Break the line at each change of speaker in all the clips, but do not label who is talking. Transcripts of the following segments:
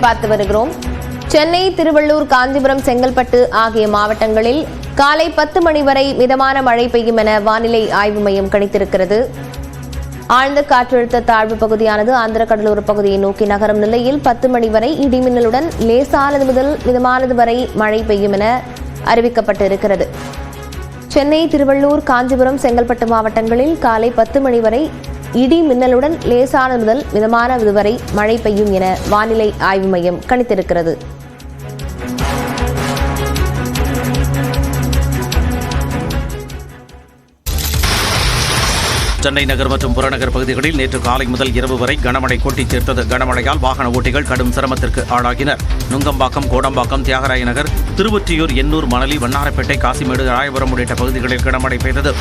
பார்த்து வருகிறோம். சென்னை, திருவள்ளூர், காஞ்சிபுரம், செங்கல்பட்டு ஆகிய மாவட்டங்களில் காலை 10 மணி வரை மிதமான மழை பெய்யும் என வானிலை ஆய்வு மையம் கணித்திருக்கிறது. ஆழ்ந்த காற்றழுத்த தாழ்வு பகுதியானது ஆந்திர கடலோர பகுதியை நோக்கி நகரும் நிலையில் 10 மணி வரை இடிமின்னலுடன் லேசானது முதல் மிதமானது வரை மழை பெய்யும் என அறிவிக்கப்பட்டிருக்கிறது. சென்னை, திருவள்ளூர், காஞ்சிபுரம், செங்கல்பட்டு மாவட்டங்களில் காலை 10 மணி வரை இடி மின்னலுடன் லேசானது முதல் மிதமானது வரை மழை பெய்யும் என வானிலை ஆய்வு மையம் கணித்திருக்கிறது.
சென்னை நகர் மற்றும் புறநகர் பகுதிகளில் நேற்று காலை முதல் இரவு வரை கனமழை கொட்டி தீர்த்தது. கனமழையால் வாகன ஓட்டிகள் கடும் சிரமத்திற்கு ஆளாகினர். நுங்கம்பாக்கம், கோடம்பாக்கம், தியாகராய நகர், திருவொற்றியூர், எண்ணூர், மணலி, வண்ணாரப்பேட்டை, காசிமேடு, ராயபுரம் உள்ளிட்ட பகுதிகளில் கனமழை பெய்தது.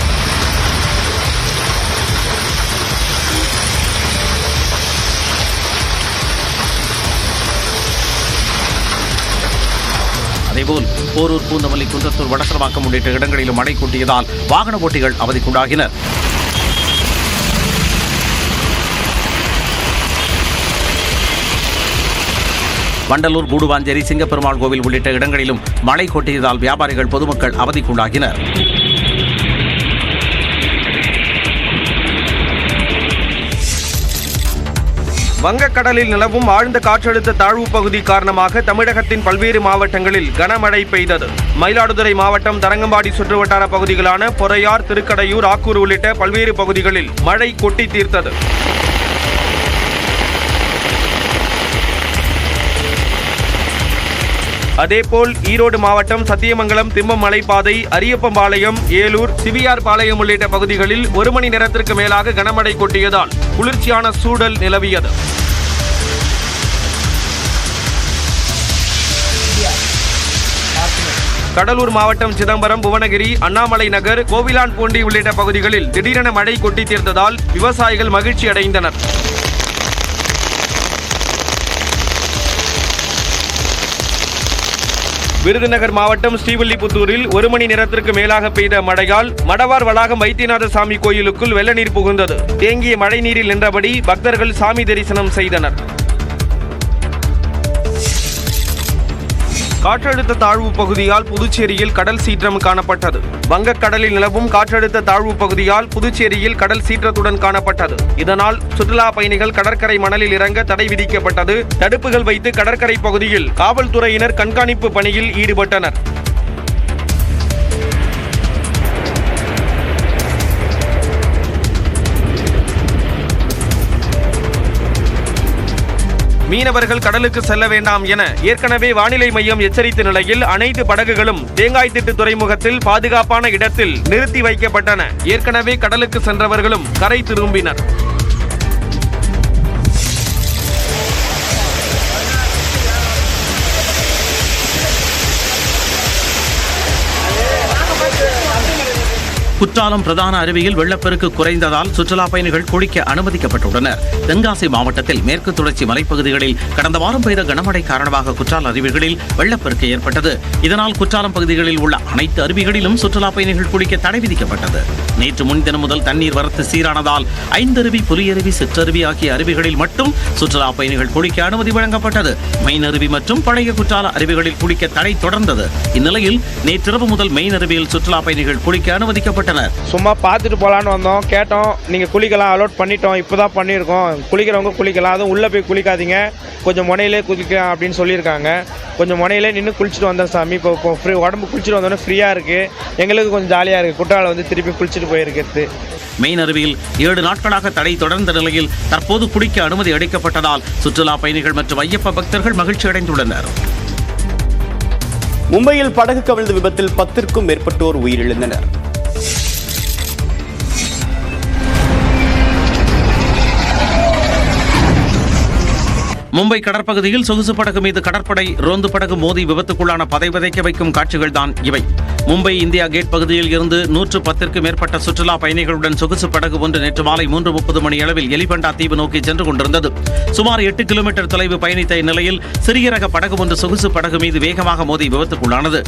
அதேபோல் போரூர், பூந்தமல்லி, குன்றத்தூர், வடசரவாக்கம் உள்ளிட்ட இடங்களிலும் மழை கொட்டியதால் வாகன ஓட்டிகள் அவதிக்குள்ளாகினர். வண்டலூர், கூடுவாஞ்சேரி, சிங்கப்பெருமாள் கோவில் உள்ளிட்ட இடங்களிலும் மழை கொட்டியதால் வியாபாரிகள், பொதுமக்கள் அவதிக்குள்ளாகினர்.
வங்கக்கடலில் நிலவும் ஆழ்ந்த காற்றழுத்த தாழ்வு பகுதி காரணமாக தமிழகத்தின் பல்வேறு மாவட்டங்களில் கனமழை பெய்தது. மயிலாடுதுறை மாவட்டம் தரங்கம்பாடி சுற்றுவட்டார பகுதிகளான பொறையார், திருக்கடையூர், ஆக்கூர் உள்ளிட்ட பல்வேறு பகுதிகளில் மழை கொட்டி தீர்த்தது. அதேபோல் ஈரோடு மாவட்டம் சத்தியமங்கலம், திம்பம் மலைப்பாதை, அரியப்பம்பாளையம், ஏலூர், சிவியார் பாளையம் உள்ளிட்ட பகுதிகளில் 1 மணி நேரத்திற்கு மேலாக கனமழை கொட்டியதால் குளிர்ச்சியான சூழல் நிலவியது. கடலூர் மாவட்டம் சிதம்பரம், புவனகிரி, அண்ணாமலை நகர், கோவிலான்பூண்டி உள்ளிட்ட பகுதிகளில் திடீரென மழை கொட்டி தீர்த்ததால் விவசாயிகள் மகிழ்ச்சி அடைந்தனர். விருதுநகர் மாவட்டம் ஸ்ரீவில்லிபுத்தூரில் 1 மணி நேரத்திற்கு மேலாக பெய்த மழையால் மடவார் வளாகம் வைத்தியநாத சாமி கோயிலுக்குள் வெள்ள நீர் புகுந்தது. தேங்கிய மழை நீரில் நின்றபடி பக்தர்கள் சாமி தரிசனம் செய்தனர். காற்றழுத்த தாழ்வு பகுதியால் புதுச்சேரியில் கடல் சீற்றம் காணப்பட்டது. வங்கக்கடலில் நிலவும் காற்றழுத்த தாழ்வு பகுதியால் புதுச்சேரியில் கடல் சீற்றத்துடன் காணப்பட்டது. இதனால் சுற்றுலா பயணிகள் கடற்கரை மணலில் இறங்க தடை விதிக்கப்பட்டது. தடுப்புகள் வைத்து கடற்கரை பகுதியில் காவல்துறையினர் கண்காணிப்பு பணியில் ஈடுபட்டனர். மீனவர்கள் கடலுக்கு செல்ல வேண்டாம் என ஏற்கனவே வானிலை மையம் எச்சரித்த நிலையில் அனைத்து படகுகளும் தேங்காய்திட்டு துறைமுகத்தில் பாதுகாப்பான இடத்தில் நிறுத்தி வைக்கப்பட்டன. ஏற்கனவே கடலுக்கு சென்றவர்களும் கரை திரும்பினர்.
குற்றாலம் பிரதான அருவியில் வெள்ளப்பெருக்கு குறைந்ததால் சுற்றுலா பயணிகள் குளிக்க அனுமதிக்கப்பட்டுள்ளனர். தென்காசி மாவட்டத்தில் மேற்கு தொடர்ச்சி மலைப்பகுதிகளில் கடந்த வாரம் பெய்த கனமழை காரணமாக குற்றால அருவிகளில் வெள்ளப்பெருக்கு ஏற்பட்டது. இதனால் குற்றாலம் பகுதிகளில் உள்ள அனைத்து அருவிகளிலும் சுற்றுலா பயணிகள் குளிக்க தடை விதிக்கப்பட்டது. நேற்று முன்தினம் முதல் தண்ணீர் வரத்து சீரானதால் 5 அருவி, புலியருவி, சிற்றருவி ஆகிய அருவிகளில் மட்டும் சுற்றுலா பயணிகள் குளிக்க அனுமதி வழங்கப்பட்டது. மெயின் அருவி மற்றும் பழைய குற்றால அருவிகளில் குளிக்க தடை தொடர்ந்தது. இந்நிலையில் நேற்றிரவு முதல் மெயின் அருவியில் சுற்றுலா பயணிகள் குளிக்க அனுமதிக்கப்பட்டனர்.
சும்மா பார்த்துட்டு போகலான்னு வந்தோம். கேட்டோம், நீங்கள் குளிக்கலாம், அலோட் பண்ணிட்டோம், இப்போ தான் பண்ணியிருக்கோம், குளிக்கிறவங்க குளிக்கலாம், அதுவும் உள்ளே போய் குளிக்காதீங்க, கொஞ்சம் முனையிலே குளிக்கலாம் அப்படின்னு சொல்லியிருக்காங்க. கொஞ்சம் முனையிலே நின்று குளிச்சுட்டு வந்தோம் சாமி. இப்போ ஃப்ரீ உடம்பு குளிச்சுட்டு வந்தோன்னே ஃப்ரீயாக இருக்குது, எங்களுக்கு கொஞ்சம் ஜாலியாக இருக்குது. குற்றாலம் வந்து திருப்பி குளிச்சுட்டு போயிருக்கிறது.
மெயின் அருவியில் 7 நாட்களாக தடை தொடர்ந்த நிலையில் தற்போது குளிக்க அனுமதி அளிக்கப்பட்டதால் சுற்றுலா பயணிகள் மற்றும் ஐயப்ப பக்தர்கள் மகிழ்ச்சி அடைந்துள்ளனர்.
மும்பையில் படகு கவிழ்ந்த விபத்தில் 10க்கும் மேற்பட்டோர் உயிரிழந்தனர்.
மும்பை கடற்பகுதியில் சொகுசு படகு மீது கடற்படை ரோந்து படகு மோதி விபத்துக்குள்ளான பதை விதைக்க வைக்கும் காட்சிகள் தான் இவை. மும்பை இந்தியா கேட் பகுதியில் இருந்து 110க்கும் மேற்பட்ட சுற்றுலா பயணிகளுடன் சொகுசு படகு ஒன்று நேற்று மாலை 3:30 மணி அளவில் எலிபண்டா தீவு நோக்கி சென்று கொண்டிருந்தது. சுமார் 8 கிலோமீட்டர் தொலைவு பயணித்த இந்நிலையில் சிறிய ரக படகு ஒன்று சொகுசு படகு மீது வேகமாக மோதி விபத்துக்குள்ளானது.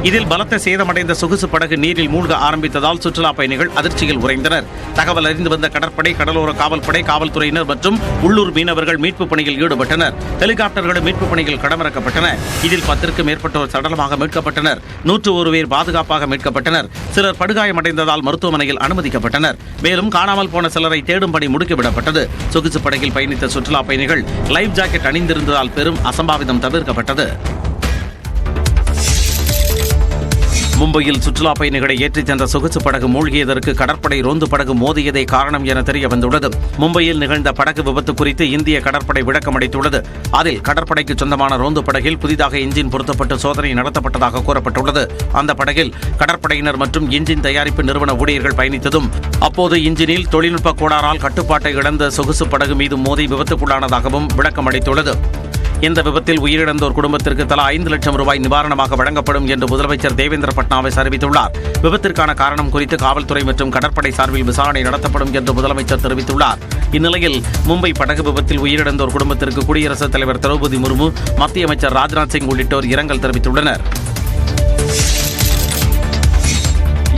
இதில் பலத்த சேதமடைந்த சொகுசு படகு நீரில் மூழ்க ஆரம்பித்ததால் சுற்றுலா பயணிகள் அதிர்ச்சியில் உறைந்தனர். தகவல் அறிந்து வந்த கடற்படை, கடலோர காவல்படை, காவல்துறையினர் மற்றும் உள்ளூர் மீனவர்கள் மீட்பு பணியில் ஈடுபட்டனர். ஹெலிகாப்டர்களும் மீட்பு பணியில் களமிறக்கப்பட்டன. இதில் 10க்கும் மேற்பட்டோர் சடலமாக மீட்கப்பட்டனர். 101 பேர் பாதுகாப்பாக மீட்கப்பட்டனர். சிலர் படுகாயமடைந்ததால் மருத்துவமனையில் அனுமதிக்கப்பட்டனர். மேலும் காணாமல் போன சிலரை தேடும் பணி முடுக்கிவிடப்பட்டது. சொகுசு படகில் பயணித்த சுற்றுலா பயணிகள் லைஃப் ஜாக்கெட் அணிந்திருந்ததால் பெரும் அசம்பாவிதம் தவிர்க்கப்பட்டது. மும்பையில் சுற்றுலா பயணிகளை ஏற்றிச் சென்ற சொகுசு படகு மூழ்கியதற்கு கடற்படை ரோந்து படகு மோதியதே காரணம் என தெரிய வந்துள்ளது. மும்பையில் நிகழ்ந்த படகு விபத்து குறித்து இந்திய கடற்படை விளக்கம் அளித்துள்ளது. அதில் கடற்படைக்கு சொந்தமான ரோந்து படகில் புதிதாக என்ஜின் பொருத்தப்பட்டு சோதனை நடத்தப்பட்டதாக கூறப்பட்டுள்ளது. அந்த படகில் கடற்படையினர் மற்றும் என்ஜின் தயாரிப்பு நிறுவன ஊழியர்கள் பயணித்ததும் அப்போது இன்ஜினில் தொழில்நுட்ப கோளாறால் கட்டுப்பாட்டை இழந்த சொகுசு படகு மீது மோதி விபத்துக்குள்ளானதாகவும் விளக்கம் அளித்துள்ளது. இந்த விபத்தில் உயிரிழந்தோர் குடும்பத்திற்கு தலா 5 லட்சம் ரூபாய் நிவாரணமாக வழங்கப்படும் என்று முதலமைச்சர் தேவேந்திர பட்னாவிஸ் அறிவித்துள்ளார். விபத்திற்கான காரணம் குறித்து காவல்துறை மற்றும் கடற்படை சார்பில் விசாரணை நடத்தப்படும் என்று முதலமைச்சர் தெரிவித்துள்ளார். இந்நிலையில் மும்பை படகு விபத்தில் உயிரிழந்தோர் குடும்பத்திற்கு குடியரசுத் தலைவர் திரௌபதி முர்மு, மத்திய அமைச்சர் ராஜ்நாத் சிங் உள்ளிட்டோர் இரங்கல் தெரிவித்துள்ளனர்.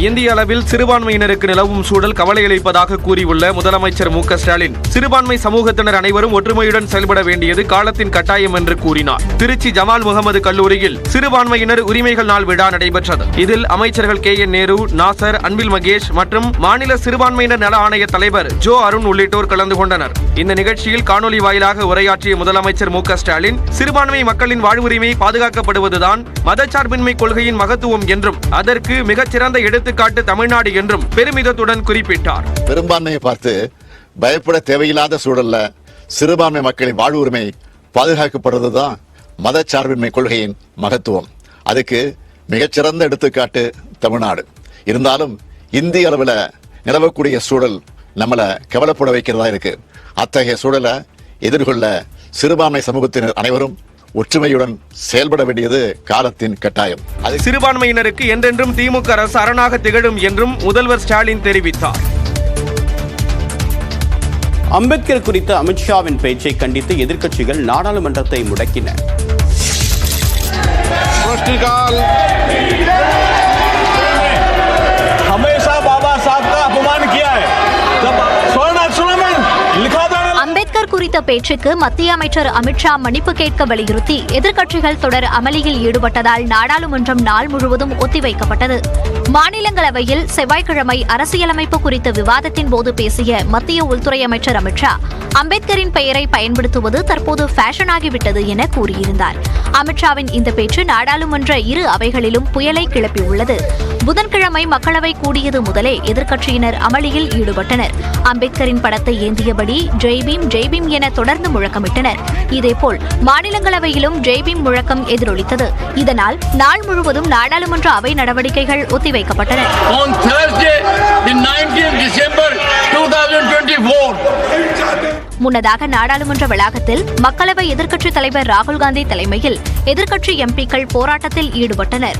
இந்திய அளவில் சிறுபான்மையினருக்கு நிலவும் சூழல் கவலையளிப்பதாக கூறியுள்ள முதலமைச்சர் மு.க. ஸ்டாலின், சிறுபான்மை சமூகத்தினர் அனைவரும் ஒற்றுமையுடன் செயல்பட வேண்டியது காலத்தின் கட்டாயம் என்று கூறினார். திருச்சி ஜமால் முகமது கல்லூரியில் சிறுபான்மையினர் உரிமைகள் நாள் விழா நடைபெற்றது. இதில் அமைச்சர்கள் KN நேரு, நாசர், அன்பில் மகேஷ் மற்றும் மாநில சிறுபான்மையினர் நல ஆணைய தலைவர் ஜோ அருண் உள்ளிட்டோர் கலந்து கொண்டனர். இந்த நிகழ்ச்சியில் காணொலி வாயிலாக உரையாற்றிய முதலமைச்சர் மு.க. ஸ்டாலின், சிறுபான்மை மக்களின் வாழ்வுரிமை பாதுகாக்கப்படுவதுதான் மதச்சார்பின்மை கொள்கையின் மகத்துவம் என்றும் அதற்கு மிகச்சிறந்த எடுத்துக்காட்டு தமிழ்நாடு என்றும் பெருமிதத்துடன் குறிப்பிட்டார்.
பெரும்பான்மையை பார்த்து பயப்பட தேவையில்லாத சூழல்ல சிறுபான்மை மக்களின் வாழ்வு உரிமை பாதுகாக்கப்படுவதுதான் மதச்சார்பின்மை கொள்கையின் மகத்துவம். அதுக்கு மிகச்சிறந்த எடுத்துக்காட்டு தமிழ்நாடு. இருந்தாலும் இந்திய அளவில் நிலவக்கூடிய சூழல் நம்மளை கவலைப்பட வைக்கிறதா இருக்கு. அத்தகைய சூழலை எதிர்கொள்ள சிறுபான்மை சமூகத்தினர் அனைவரும் ஒற்றுமையுடன் செயல்பட வேண்டியது காலத்தின் கட்டாயம்.
அது சிறுபான்மையினருக்கு என்றென்றும் திமுக அரசு அரணாக திகழும் என்றும் முதல்வர் ஸ்டாலின் தெரிவித்தார்.
அம்பேத்கர் குறித்த அமித்ஷாவின் பேச்சை கண்டித்து எதிர்க்கட்சிகள் நாடாளுமன்றத்தை முடக்கின.
அம்பேத்கர் குறித்த பேச்சுக்கு மத்திய அமைச்சர் அமித்ஷா மன்னிப்பு கேட்க வலியுறுத்தி எதிர்க்கட்சிகள் தொடர் அமளியில் ஈடுபட்டதால் நாடாளுமன்றம் நாள் முழுவதும் ஒத்திவைக்கப்பட்டது. மாநிலங்களவையில் செவ்வாய்க்கிழமை அரசியலமைப்பு குறித்த விவாதத்தின் போது பேசிய மத்திய உள்துறை அமைச்சர் அமித்ஷா, அம்பேத்கரின் பெயரை பயன்படுத்துவது தற்போது ஃபேஷனாகிவிட்டது என கூறியிருந்தார். அமித்ஷாவின் இந்த பேச்சு நாடாளுமன்ற இரு அவைகளிலும் புயலை கிளப்பியுள்ளது. புதன்கிழமை மக்களவை கூடியது முதலே எதிர்க்கட்சியினர் அமளியில் ஈடுபட்டனர். அம்பேத்கரின் படத்தை ஏந்தியபடி ஜெய்பீம் ஜெய்பீம் என தொடர்ந்து முழக்கமிட்டனர். இதேபோல் மாநிலங்களவையிலும் ஜெய்பீம் முழக்கம் எதிரொலித்தது. இதனால் நாள் முழுவதும் நாடாளுமன்ற அவை நடவடிக்கைகள் ஒத்திவைக்கப்பட்டன. முன்னதாக நாடாளுமன்ற வளாகத்தில் மக்களவை எதிர்க்கட்சித் தலைவர் ராகுல் காந்தி தலைமையில் எதிர்க்கட்சி எம்பிக்கள் போராட்டத்தில் ஈடுபட்டனர்.